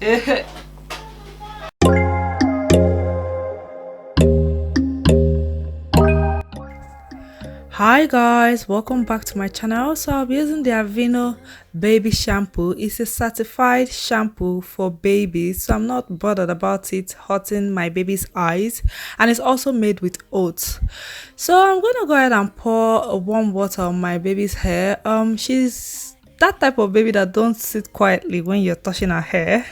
Hi guys, welcome back to my channel. So I'll be using the Aveeno baby shampoo. It's a certified shampoo for babies, so I'm not bothered about it hurting my baby's eyes, and it's also made with oats. So I'm gonna go ahead and pour warm water on my baby's hair. She's that type of baby that don't sit quietly when you're touching her hair.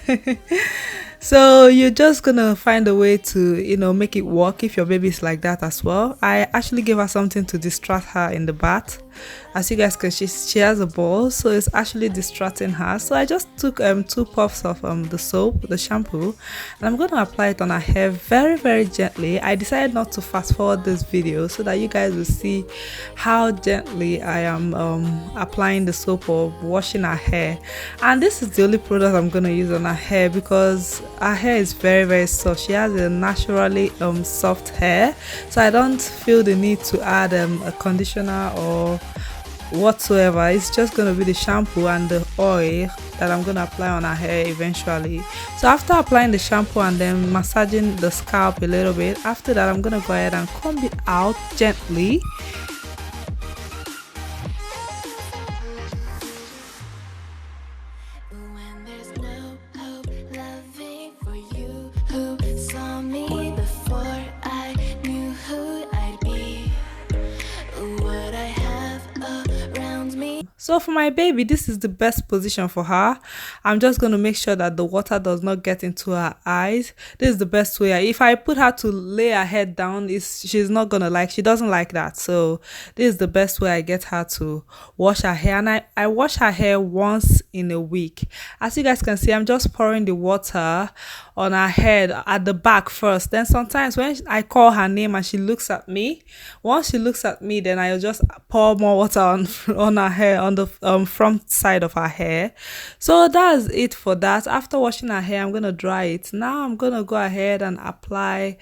So you're just gonna find a way to, make it work if your baby is like that as well. I actually gave her something to distract her in the bath. As you guys can see, she has a ball, so it's actually distracting her. So I just took 2 puffs of the soap, the shampoo, and I'm gonna apply it on her hair very, very gently. I decided not to fast forward this video so that you guys will see how gently I am applying the soap or washing her hair. And this is the only product I'm gonna use on her hair because her hair is very, very soft. She has a naturally soft hair, so I don't feel the need to add a conditioner or whatsoever. It's just going to be the shampoo and the oil that I'm going to apply on her hair eventually. So after applying the shampoo and then massaging the scalp a little bit, after that I'm going to go ahead and comb it out gently. So for my baby, this is the best position for her. I'm just going to make sure that the water does not get into her eyes. This is the best way. If I put her to lay her head down, she's not going to like, she doesn't like that. So this is the best way I get her to wash her hair. And I wash her hair once in a week. As you guys can see, I'm just pouring the water on her head at the back first. Then sometimes when I call her name and she looks at me, once she looks at me, then I'll just pour more water on her hair, on the front side of her hair. So that's it for that. After washing her hair, I'm gonna dry it. Now I'm gonna go ahead and apply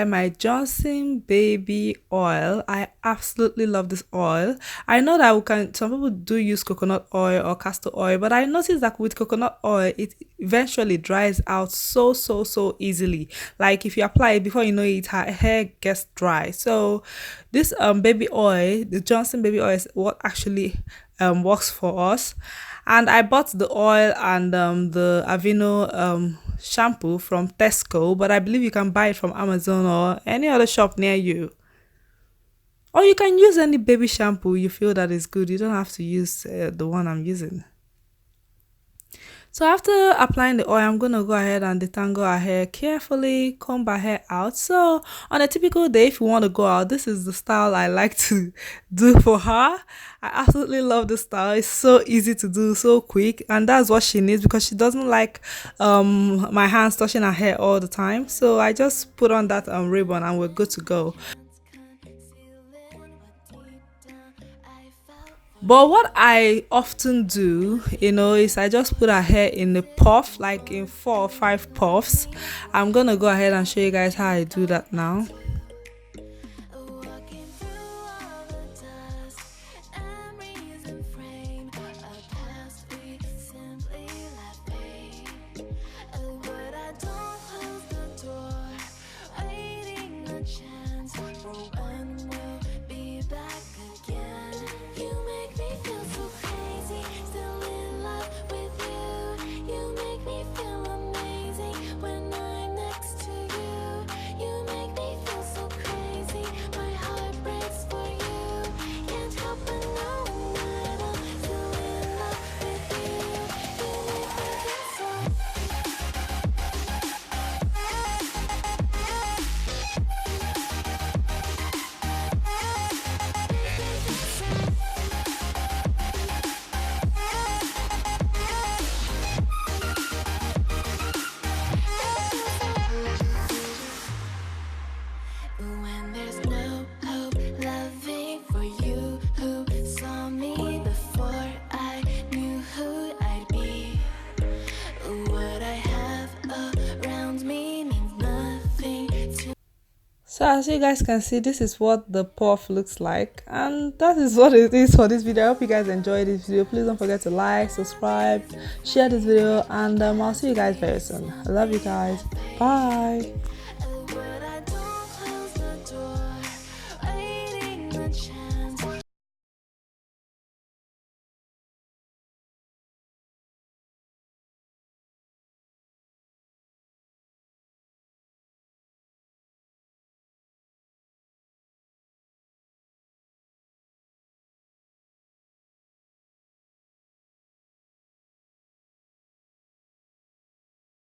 my Johnson baby oil. I absolutely love this oil. I know that some people do use coconut oil or castor oil, but I noticed that with coconut oil, it eventually dries out so easily. Like if you apply it, before you know it, her hair gets dry. So this baby oil, the Johnson baby oil, is what actually works for us. And I bought the oil and the Aveeno shampoo from Tesco, but I believe you can buy it from Amazon or any other shop near you. Or you can use any baby shampoo you feel that is good. You don't have to use the one I'm using. So after applying the oil, I'm going to go ahead and detangle her hair carefully, comb her hair out. So on a typical day, if you want to go out, this is the style I like to do for her. I absolutely love the style. It's so easy to do, so quick, and that's what she needs because she doesn't like my hands touching her hair all the time. So I just put on that ribbon and we're good to go. But what I often do, is I just put her hair in a puff, like in 4 or 5 puffs. I'm gonna go ahead and show you guys how I do that now. So as you guys can see, this is what the puff looks like, and that is what it is for this video. I hope you guys enjoyed this video. Please don't forget to like, subscribe, share this video, and I'll see you guys very soon. I love you guys. Bye.